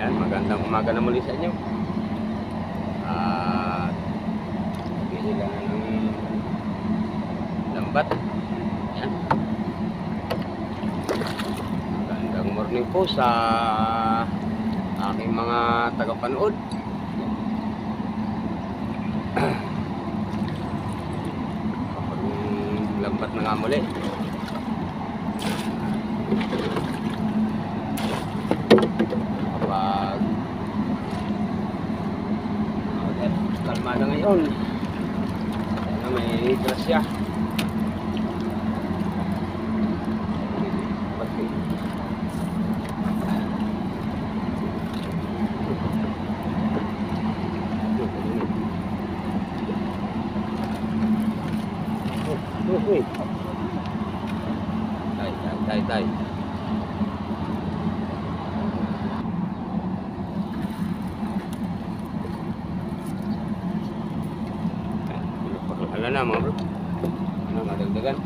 Yan, magandang umaga na muli sa inyo. Bili lang ng lambat. Yan. Magandang morning po sa aking mga tagapanood. Lambat na nga muli. Kalmada ngayon. Sana may grasya. Tay. Wala na mga bro. Ano madagdagan?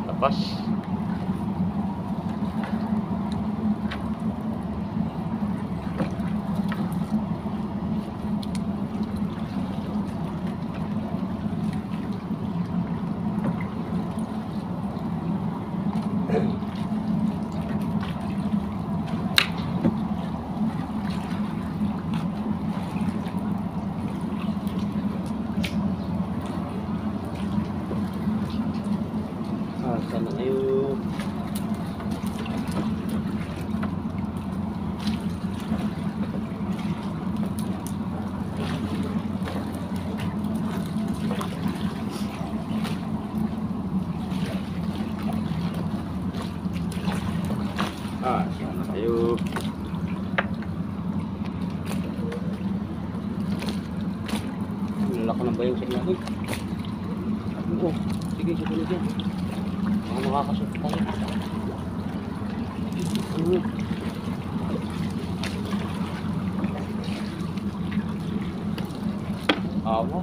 Tapos sana kayo. Sana kayo. Nalako ng bayong sa inyo. Oo, sige, susunod yan. Mga makakasot tayo. Awa.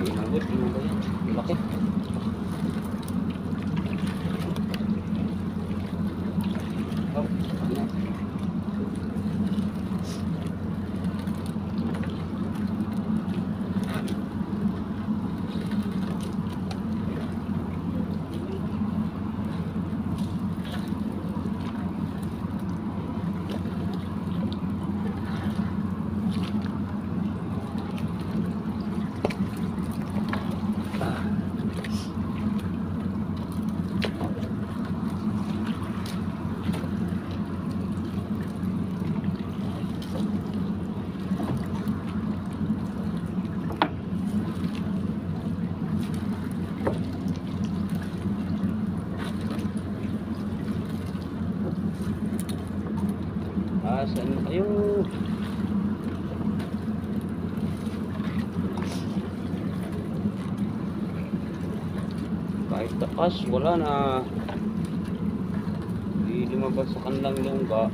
Inabot, ano ba yan? Laki. Oh, saan kayo? Kahit takas, wala na. Hindi lumabas sa kanilang lungga.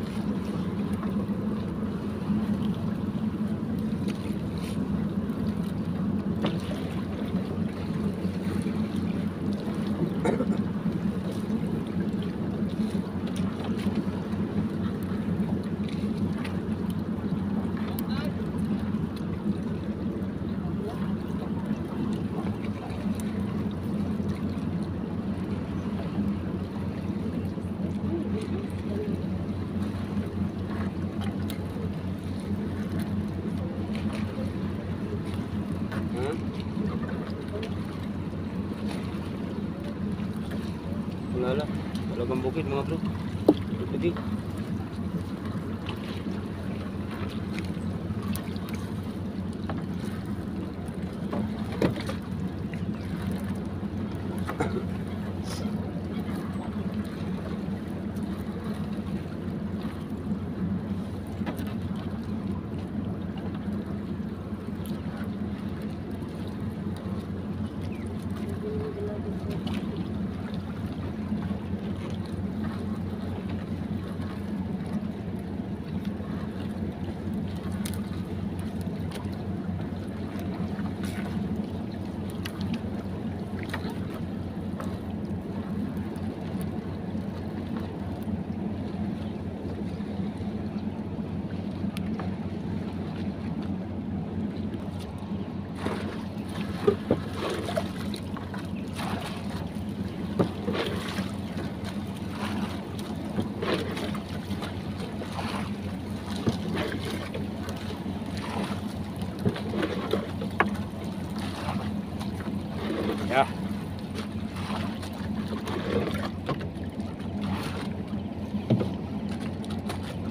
Wala. Talagang bukid mga bro. Sige. Yeah.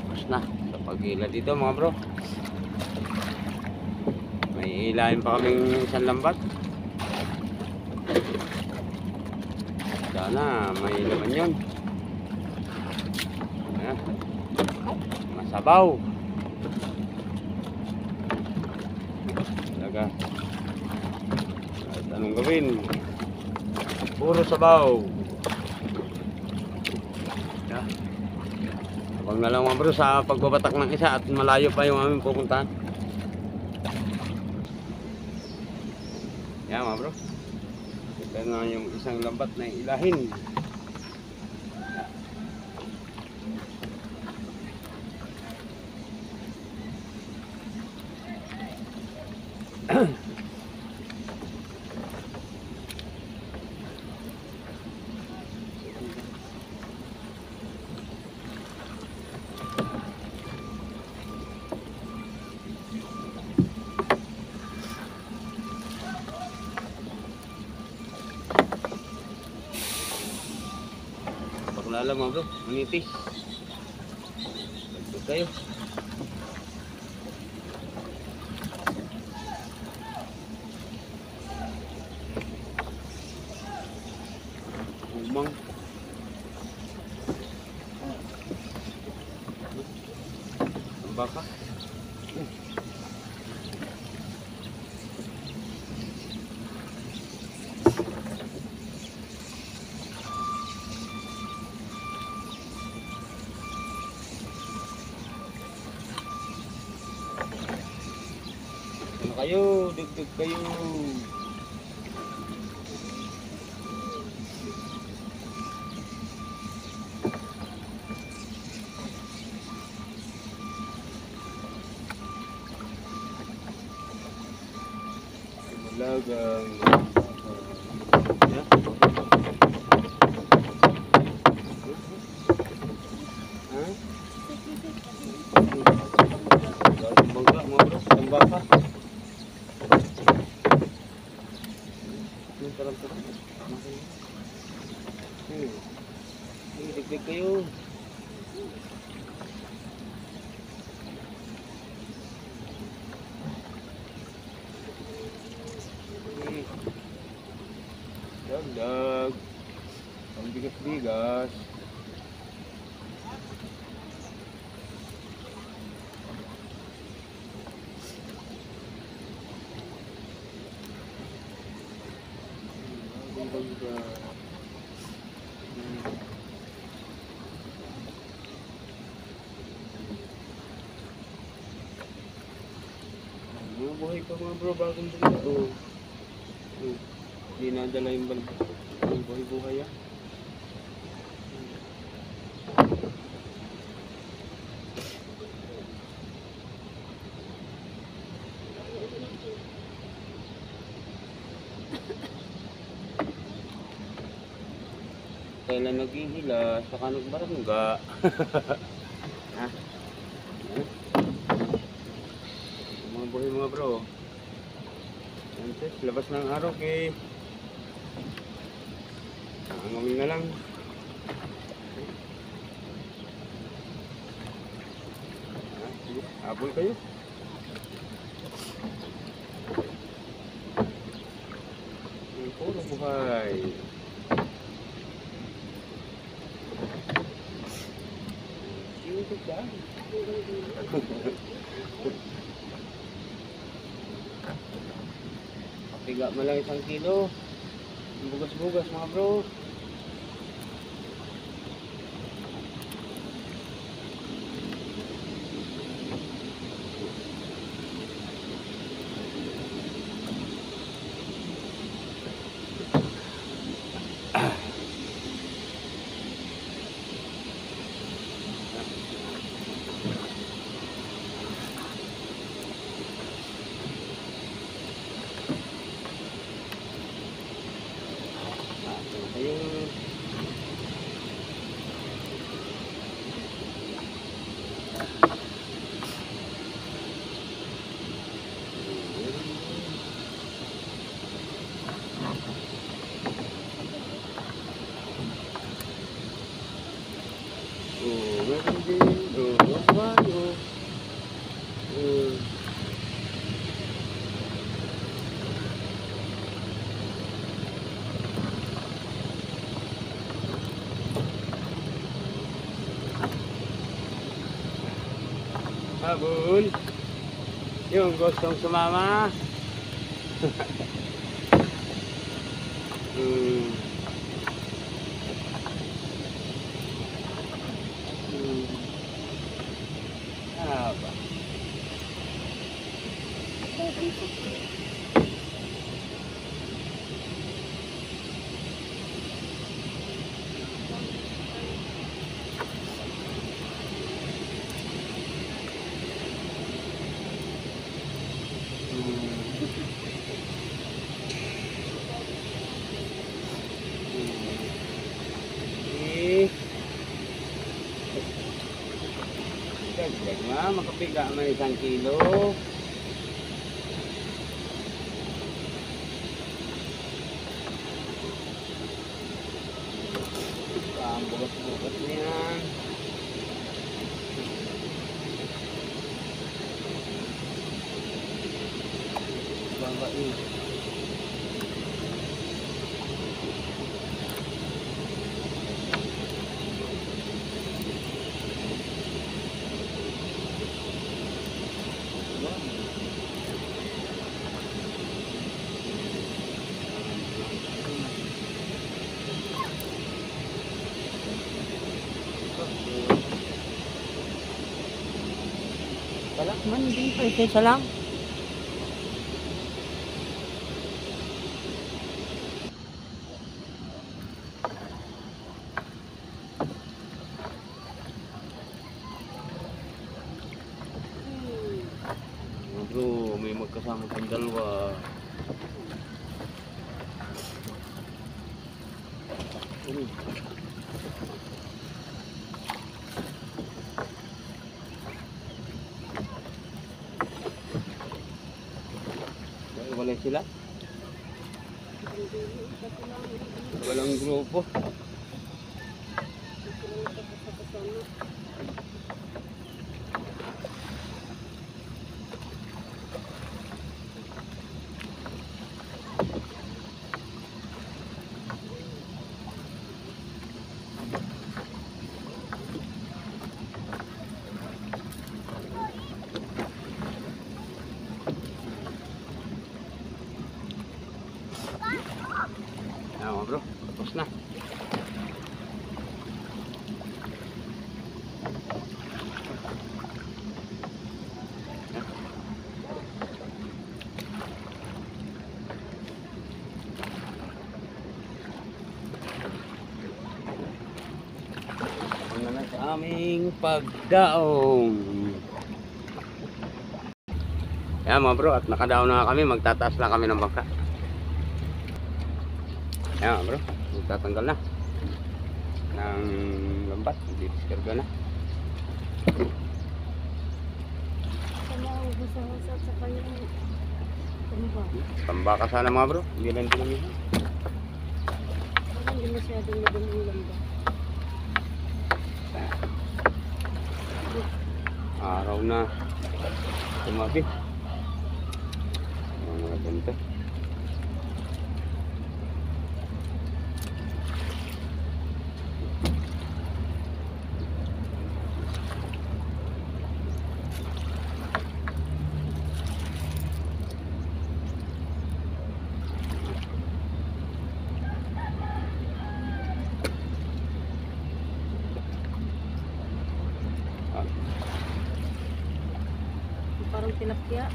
Tapos na sa pag-ila dito mga bro. May ilahin pa kaming isang lambat. Sana may laman yun. Ayan. Masabaw. Talaga. At anong gawin? Puro sabaw. Yeah. Abang na lang mga bro sa pagbabatak ng isa at malayo pa yung aming pupuntahan. Yan mga bro. Ito na yung isang lambat na ilahin. Pakulala mga bro, manipis. Dagdag kayo. Umang. Ang baka. Ano kayo? Dagdag kayo. Malagang. Yeah. Ha? Bangka mga bro, tambak pa. Tarap-tarap. Dagdag kayo. Dagdag. Ang bigas-bigas. Buhay pa mga bro, bagong dito. Hindi nadala yung balbas. Buhay-buhay yan. Kailan naghihila, saka nagbarangga. Ha? Mga buhay mga bro. Antes, labas ng araw kay angawin na lang. Sige, habol kayo. Puro buhay. Cute ka. Papiga mo lang 1 kilo. Bugas-bugas mga bro. Sabon. Yung gustong sumama. Hmm. Hmm. Ba? Dagdag nga, makapiga may 1 kilo. Ang bukas-bukas na yan. Babain. Balak man din pa isa lang. Bro, may magkasama pang dalawa. Wala sila? Walang grupo. Ayan bro, tapos na. Ano na sa aming pagdaong. Ayan mga bro, at nakadaon na kami, magtataas na kami ng bangka. Ayan bro, magtatanggal na ng lambat, diskarga na. Sa kanyang tamba. Tambaka sana mga bro, hindi lang din namin. Hindi masyadong madaming lamba. Araw na tumabi. Mga ganito. Parang tilapia.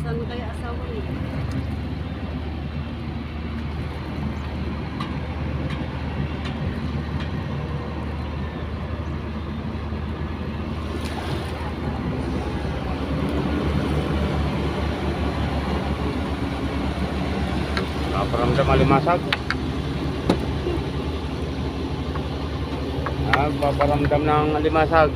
Saan kaya asawa niya? Paparamdam alimasag. Paparamdam ng alimasag.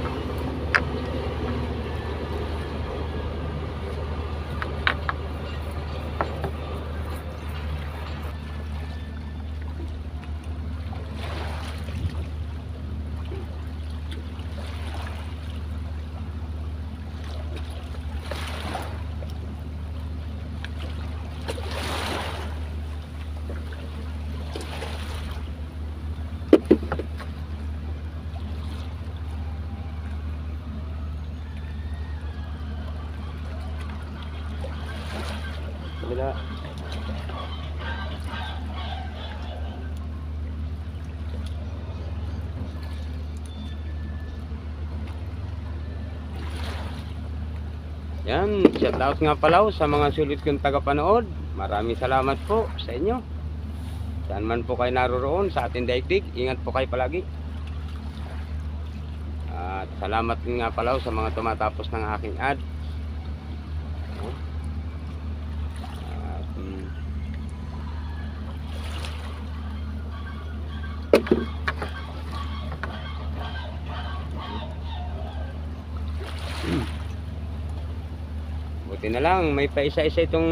kabila. Yan, shout out nga pala sa mga sulit kong tagapanood. Maraming salamat po sa inyo. Saan man po kayo naroroon sa ating daigdig, ingat po kayo palagi. At salamat nga pala sa mga tumatapos ng aking ad. At, buti na lang may paisa-isa itong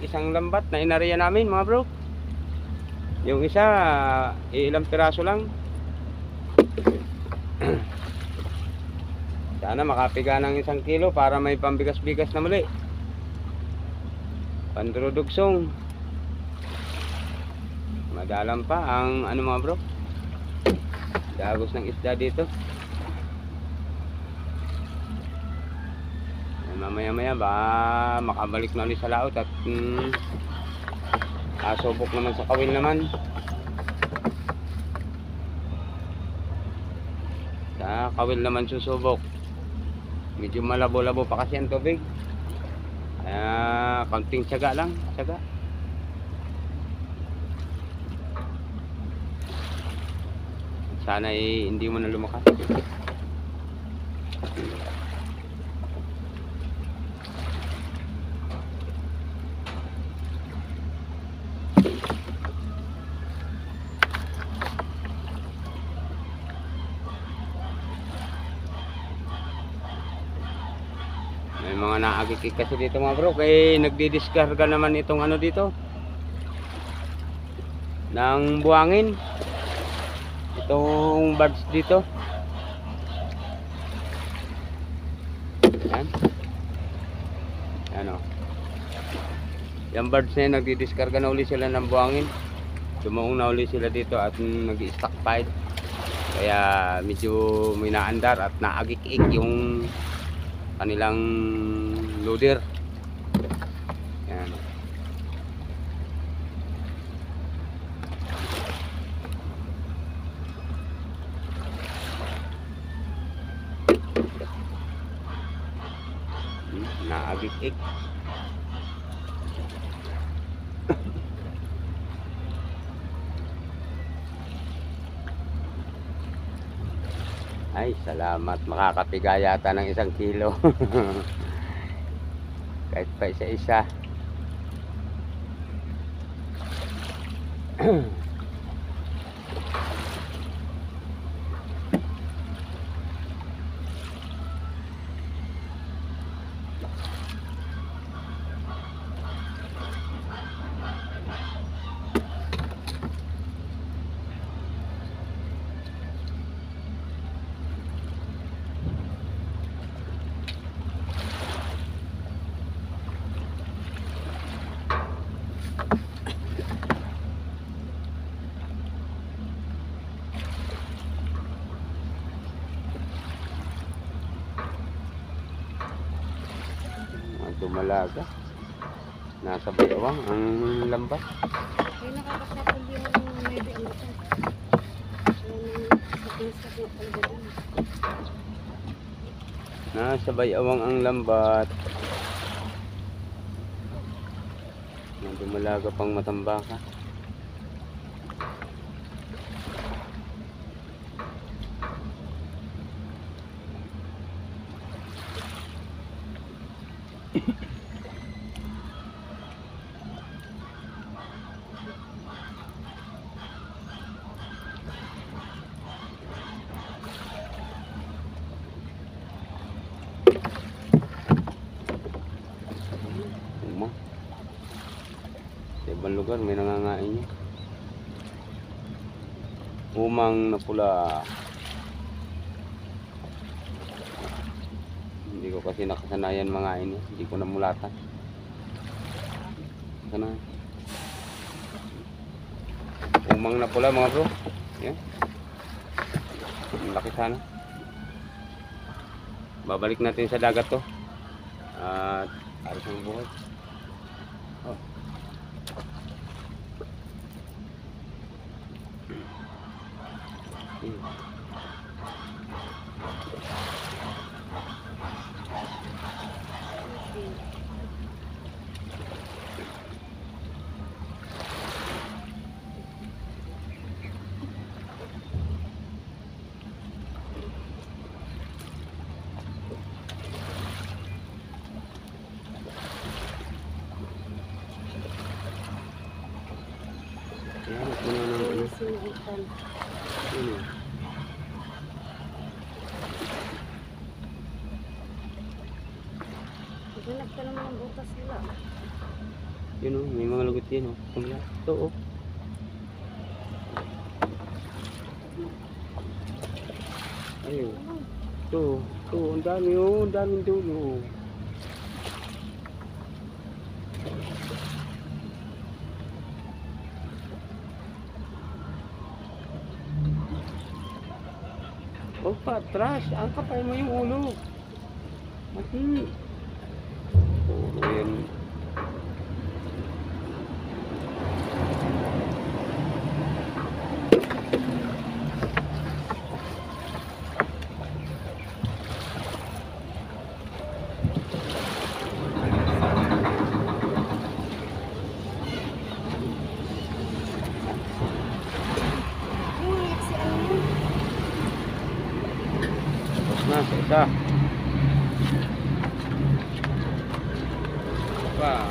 isang lambat na inariya namin mga bro. Yung isa ilang piraso lang. Sana makapiga ng 1 kilo para may pambigas-bigas na muli. Pandurudugsong. Madalang pa ang ano mga bro, dagos ng isda dito. Mamaya-maya ba makabalik na ulit sa laot at asubok naman sa kawil naman. Sa kawil naman susubok. Medyo malabo-labo pa kasi ang tubig. Kaunting tiyaga lang, tiyaga. Sana hindi mo na lumakas. May mga naagikik kasi dito mga bro, kaya nagdidiskarga naman itong ano dito ng buhangin, itong birds dito. Yan, ano, yung birds na yun, nagdidiskarga na uli sila ng buhangin. Dumaong na uli sila dito at nag-i-stockpile, kaya medyo may naandar at naagik-ik yung kanilang loader. Yan. Naagik-ik. Ay, salamat. Makakapiga yata ng 1 kilo. Kahit pa isa-isa. Dumalaga. Nasa bayawang ang lambat. Ay, nakakasapol yung maybe ang ito. Nasa bayawang ang lambat. Dumalaga pang matambaka. Sa ibang lugar may nangangain niya. Umang na pula. Hindi ko kasi nakasanayan mga ini. Hindi ko namulatan. Sana. Umang na pula mga bro. Yan. Laki sana. Babalik natin sa dagat to. At aras ang buhay. Oh. Yan, puno ng ano. Sinigitan. Ano. Ganap ka naman ang butas nila. Yun o, may mga lagot yan o. Kumula. Ito o. Ayun. Ito. Ito. Ang dami o. Ang daming dulo. O patras. Ang kapay mo yung ulo. Mati. Oo, yan. Si ano? Tapos na sa isa. Pa.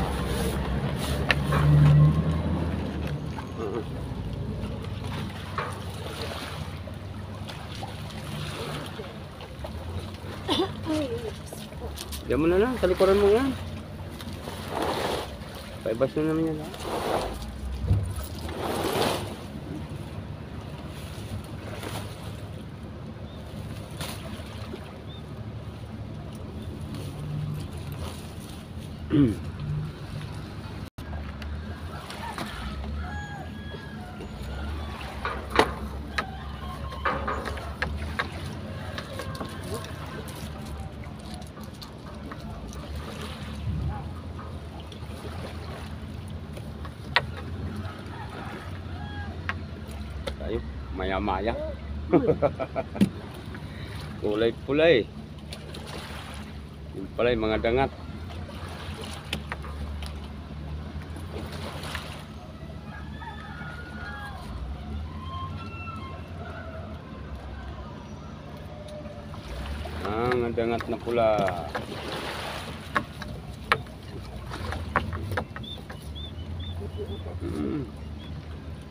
Ay, Diyan mo na lang, sa likuran mo yan. Paibas na naman yan ha. Tayo, maya-maya. Kulay-kulay. Yung pala yung mga dangat. Ang dangat na pula.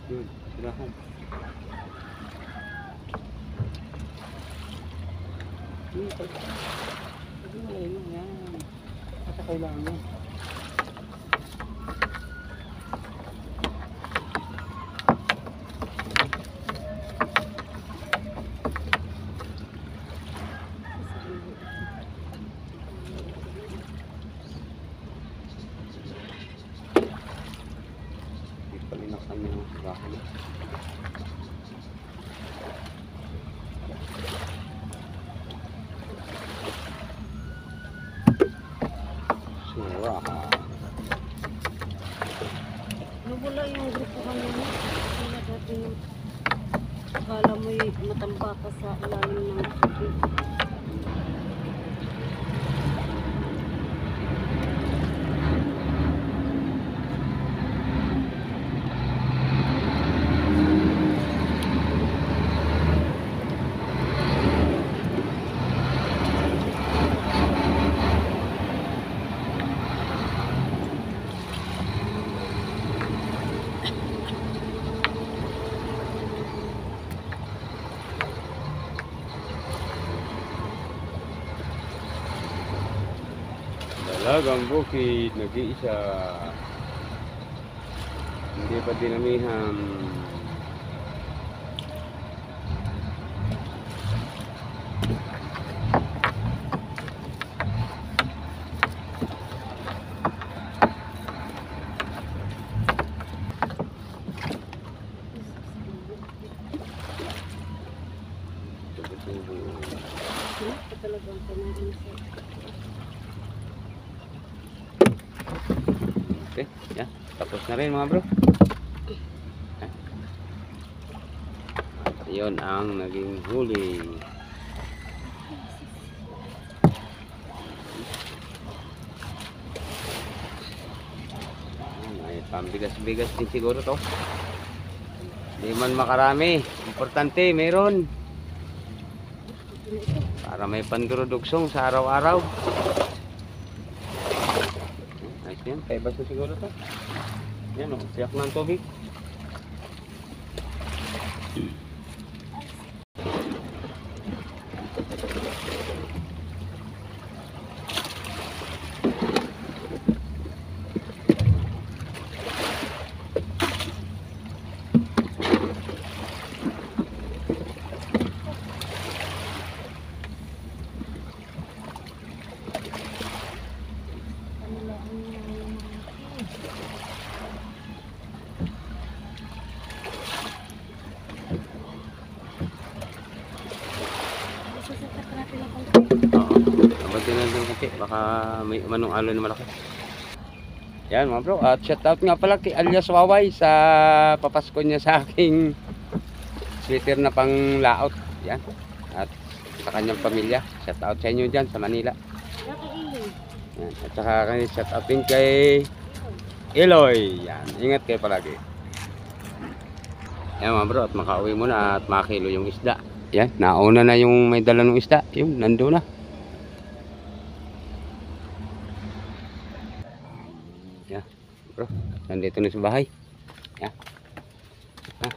Yun, sirahan. Malay mo yan. Basta kailangan mo. Palinakan yung bahay. Surahan. Nawala yung grupo kanina. Wala dati nung akala mo'y matamba ka sa ilalim ng tubig. Dalagang bukid, nag-iisa. Hindi pa dinamihan. Ito talagang panarin sa Okay, yan. Tapos na rin mga bro. Yan. Yun ang naging huli. May pambigas-bigas din siguro to. Hindi man makarami. Importante, meron. Para may pandurudugsong sa araw-araw. Ayos yan. Paibas na siguro to. Yan o. Siyak ng tubig. Abagin na lang kasi baka may manong alon na malaki. Yan mga bro, at shout out nga pala kay alias Waway sa papasko niya sa aking sweater na pang laot. Yan. At sa kanyang pamilya. Shout out sa inyo dyan sa Manila. Yan. At saka shout out din kay Eloy. Yan. Ingat kayo palagi. Yan mga bro, at makauwi muna at makilo yung isda. Yan. Nauna na yung may dala ng isda. Yung nandun na. Yan. Bro, nandito na sa bahay. Yan. Ha.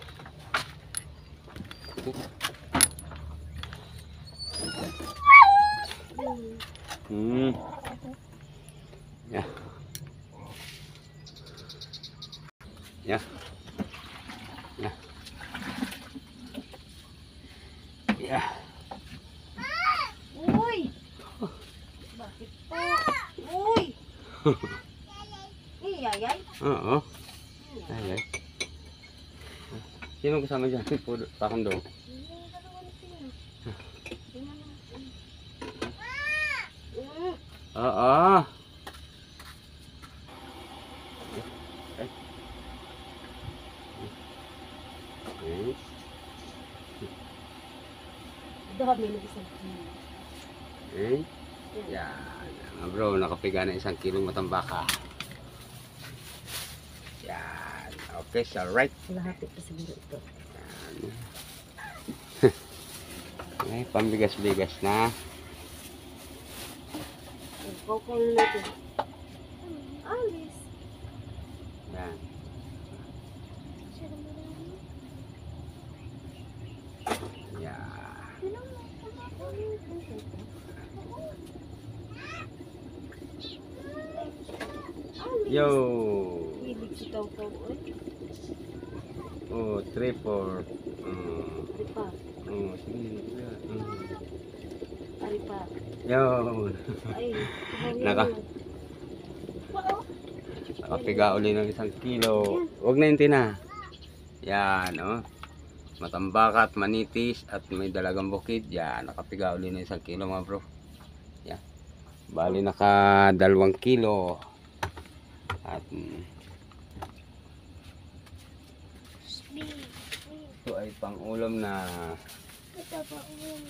Ya. Ya. Ya. Ya. Uy! Bakit po? Uy! Iyayay? Oo. Ay, ay. Sino kasama dyan? Puro takong daw. Oo. Okay. Dami na isang kilo. Okay. Yan. Mga bro, nakapiga na 1 kilong matambaka. Yan. Okay, so right. Lahati pa siguro ito. Yan. Okay, pambigas-bigas na. Kokol natin. Alis. Yan. Yan. Yo. Hilig si Taw-Taw. Oh, 3, 4. Aripa. Oh, sige. Aripa. Yo. Ay. Nakapiga uli ng 1 kilo. Huwag na yung tina. Yan, oh. Matambakat, manitis, at may dalagang bukid. Yan, nakapiga uli ng 1 kilo mga bro. Yan. Bali naka 2 kilo. At ito ay pang-ulam na.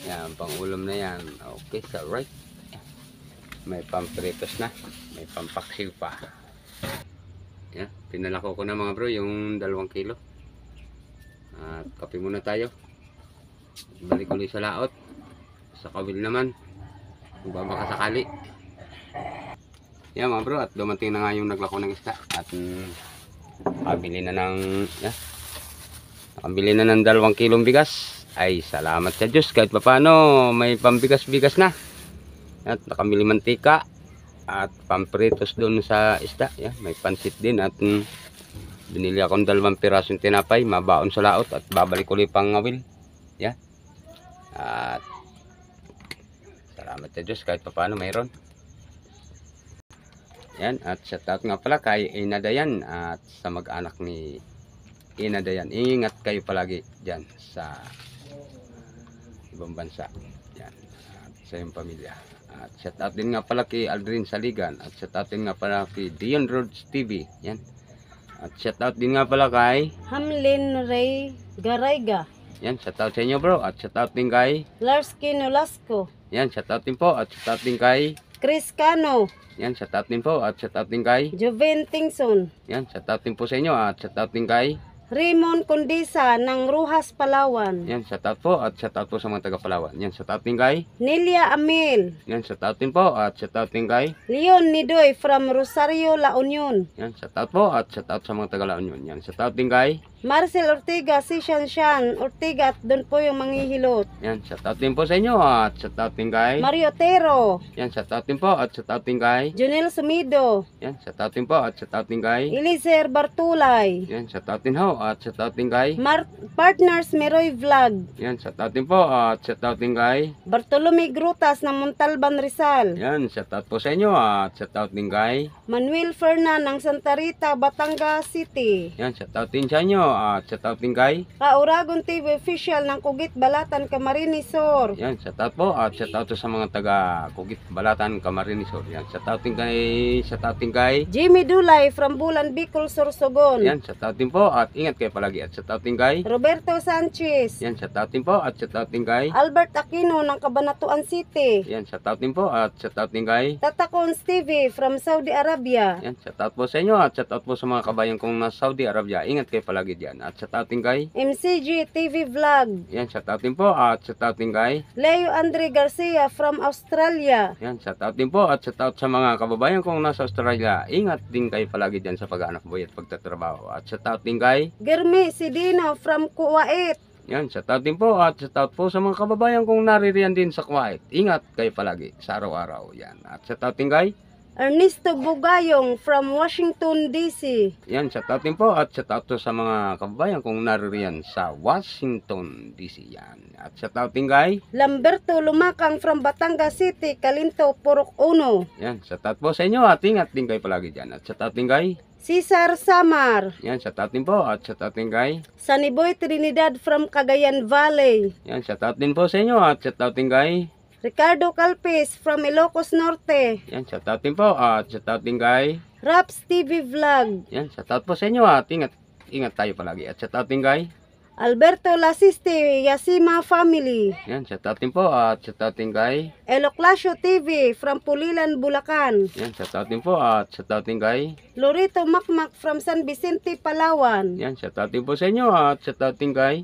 Yan, pang-ulam na yan. Okay, so right. May pampritos na. May pampaksiw pa. Yan, pinalako ko na mga bro yung 2 kilo. At kape muna tayo. Balik ulit sa laot. Sa kawil naman. Kung babaka sakali. Yan mga bro, at dumating na nga yung naglako ng isda. At nakabili na ng nakabili na ng 2 kilong bigas. Ay salamat sa Diyos, kahit paano may pambigas-bigas na. At nakabili mantika at pampritos doon sa isda. Yan, may pansit din. At binili akong 2 pirasong tinapay, mabaon sa laot. At babalik ulit pang ngawil. Yan. At salamat sa Diyos, kahit paano mayroon. Yan, at shout out nga pala kay Ina Dayan at sa mag-anak ni Ina Dayan. Ingat kayo palagi dyan sa ibang bansa. Yan, at sa iyong pamilya. At shout out din nga pala kay Aldrin Saligan. At shout out din nga pala kay Dion Roads TV. Yan. At shout out din nga pala kay Hamlin Ray Garayga. yan, shout out sa inyo bro. At shout out din kay Larsky Nolasco. yan, shout out din po. At shout out din kay Chris Cano. yan, shout out din po. At shout out din kay Joven Tingson. yan, shout out din po sa inyo. At shout out din kay Raymond Condisa ng Ruhas, Palawan. yan, shout out po. At shout out po sa mga taga Palawan. Yan, shout out din kay Nelia Amil. yan, shout out din po. At shout out din kay Leon Nidoy from Rosario, La Union. yan, shout out po. At shout out sa mga taga La Union. Yan, shout out din kay Marcel Ortiga, si Shanshan Ortiga at doon po yung manghihilot. yan, shout out din po sa inyo. At shout out din kay Mario Otero. yan, shout out din po. At shout out din kay Junel Sumido. yan, shout out din po. At shout out din kay Elizer Bartulay. yan, shout out din ho. At shout out din kay Partners Meroy Vlog. yan, shout out din po. At shout out din kay Bartolome Grutas ng Montalban, Rizal. yan, shout out po sa inyo. At shout out din kay Manuel Fernan ng Santa Rita, Batangas City. yan, shout out din sa inyo. At shout out din kay Kauragon TV official ng Kugit Balatan, Camarines Sur. yan, shout out po. At shout out sa mga taga Kugit Balatan, Camarines Sur. Yan, shout out din kay Jimmy Dulay from Bulan, Bicol, Sorsogon. yan, shout out din po. At ingat kayo palagi. At shout out din kay Roberto Sanchez. yan, shout out din po. At shout out din kay Albert Aquino ng Cabanatuan City. yan, shout out din po. At shout out din kay Tatakon Stevie from Saudi Arabia. yan, shout out po sa inyo. At shout out po sa mga kabayan kong nasa Saudi Arabia. Ingat kayo palagi dyan. At shout out din kay MCG TV Vlog. yan, shout out din po. At shout out din kay Leo Andre Garcia from Australia. yan, shout out din po. At shout out sa mga kababayan kong nasa Australia. Ingat din kayo palagi dyan sa pag-anak buhay at pagtatrabaho. At shout out din kay Germi Sidino from Kuwait. yan, shout out din po. At shout out po sa mga kababayan kong naririyan din sa Kuwait. Ingat kayo palagi sa araw-araw. Yan. At shout out din kay Ernesto Bugayong from Washington DC. yan, shout out din po. At shout out to sa mga kababayan kong naririyan sa Washington DC. Yan. At shout out din kay Lamberto Lumakang from Batangas City, Calinto, Purok Uno. yan, shout out po sa inyo. At ingat din kayo palagi dyan. At shout out din kay Cesar Samar. yan, shout out din po. At shout out din kay Saniboy Trinidad from Cagayan Valley. yan, shout out din po sa inyo. At shout out din kay Ricardo Calpis from Ilocos Norte. yan, shout out din po. At shout out din kay Raps TV Vlog. yan, shout out po sa inyo. At ingat tayo palagi. At shout out din kay Alberto Lasiste, Yasima Family. yan, shout out din po. At shout out din kay Eloclasio TV from Pulilan, Bulacan. yan, shout out din po. At shout out din kay Lorito Makmak from San Vicente, Palawan. yan, shout out din po sa inyo. At shout out din kay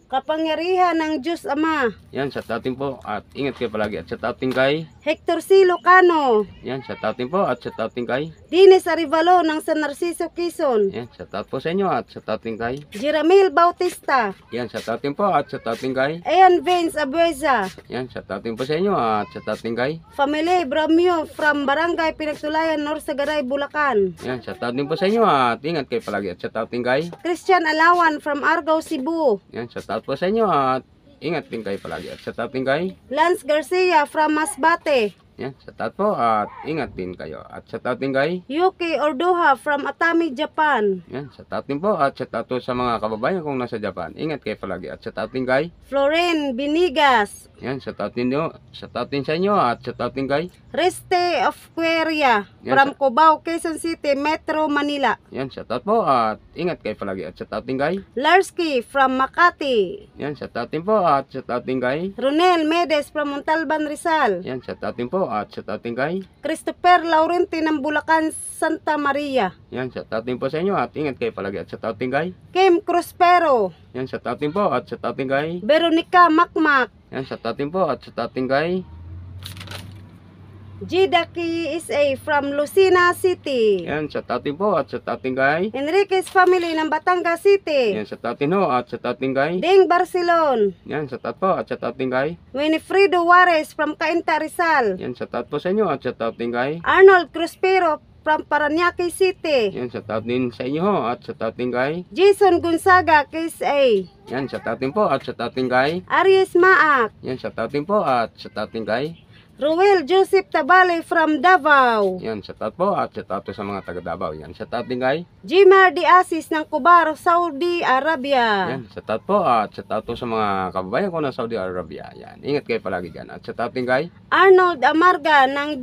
Kapangyarihan ng Diyos Ama. yan, shout out din po. At ingat kayo palagi. At shout out din kay Hector Silo Cano. yan, shout out din po. At shout out din kay Dines Arivalo ng San Narciso, Quezon. yan, shout out po sa inyo. At shout out din kay Jiramil Bautista. yan, shout out din po. At shout out din kay Ayan Vince Abueza. yan, shout out din po sa inyo. At shout out din kay Family Bramio from Barangay Pinagtulayan, Norsagaray, Bulacan. yan, shout out din po sa inyo. At ingat kayo palagi. At shout out din kay Christian Alawan from Argao, Cebu. yan, shout out po sa inyo. At ingat din kayo palagi. At shout out din kay Lance Garcia from Masbate. yan, shout out po. At ingat din kayo. At shout out din kay Yuki Ordoha from Atami, Japan. yan, shout out din po. At shout out po sa mga kababayan kong nasa Japan. Ingat kayo palagi. At shout out din kay Floren Binigas. yan, shout out din nyo. Shout out din sa inyo. At shout out din kay Reste of Queria Yan, from Cubao, Quezon City, Metro Manila. yan, shout out po. At ingat kayo palagi. At shout out din kay Larsky from Makati. yan, shout out din po. At shout out din kay Ronel Medes from Montalban, Rizal. yan, shout out din po. At shout out din kay Christopher Laurenti ng Bulacan, Santa Maria. yan, shout out din po sa inyo. At ingat kayo palagi. At shout out din kay Kim Cruspero. yan, shout out din po. At shout out din kay Veronica Makmak. yan, shout out din po. At shout out din kay Jidaki SA from Lucena City. yan, shout out din po. At shout out din kay Enriquez family ng Batangas City. yan, shout out din ho. At shout out din kay Ding Barcelon. yan, shout out po. At shout out din kay Winifredo Juarez from Cainta, Rizal. yan, shout out po sa inyo. At shout out din kay Arnold Cruspero from Paranaque City. yan, shout out din sa inyo ho. At shout out din kay Jason Gonzaga, KSA. yan, shout out din po. At shout out din kay Aries Maak. yan, shout out din po. At shout out din kay Ruel Joseph Tabale from Davao. Yan, shout out po at shout out po sa mga taga Davao. Yan, shout out din kay. Jimar de Asis ng Cubaro, Saudi Arabia. Yan, shout out po at shout out po sa mga kababayan ko ng Saudi Arabia. Yan, ingat kayo palagi dyan. At shout out din kay. Arnold Amarga ng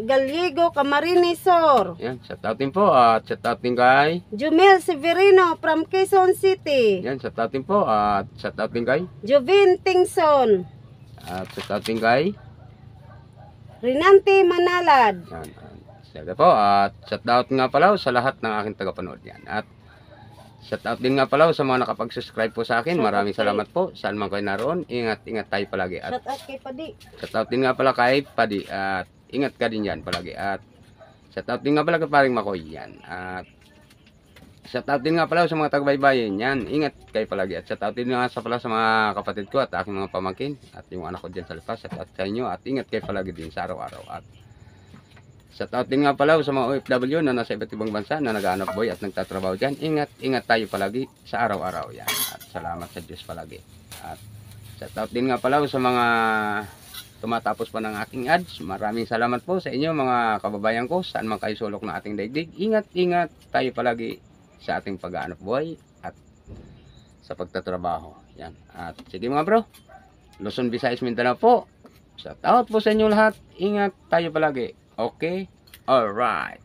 Gallego, Camarines Sur. Yan, shout out din po at shout out din kay. Jumel Severino from Quezon City. Yan, shout out din po at shout out din kay. Jovin Tingson. At shout out din kay. Rinante Manalad. Yan, sige po at shout out nga pala sa lahat ng aking tagapanood yan. At shout out din nga pala sa mga nakapag-subscribe po sa akin. Maraming salamat po. Saan man kayo naroon, ingat tayo palagi. At Shout out kay Padi. shout out din nga pala kay Padi at ingat ka din yan palagi. At shout out din nga pala kay Paring Makoy yan. At shout out din nga pala sa mga taga-baybayin yan. Ingat kayo palagi. At shout out din nga pala sa mga kapatid ko at aking mga pamangkin at yung anak ko dyan sa lipas. Shout out sa inyo at ingat kayo palagi din sa araw-araw. At shout out din nga pala sa mga OFW na nasa iba't ibang bansa na nag-aanap boy at nagtatrabaho dyan. Ingat tayo palagi sa araw-araw yan. At salamat sa Diyos palagi. At shout out din nga pala sa mga tumatapos pa ng aking ads. Maraming salamat po sa inyo mga kababayan ko. Saan man kayo sulok ng ating daigdig. Ingat tayo palagi sa ating pag-aanap buhay at sa pagtatrabaho. Yan. At sige mga bro. Luzon, Visayas, Mindanao po. Shout out po sa inyo lahat. Ingat tayo palagi. Okay? Alright.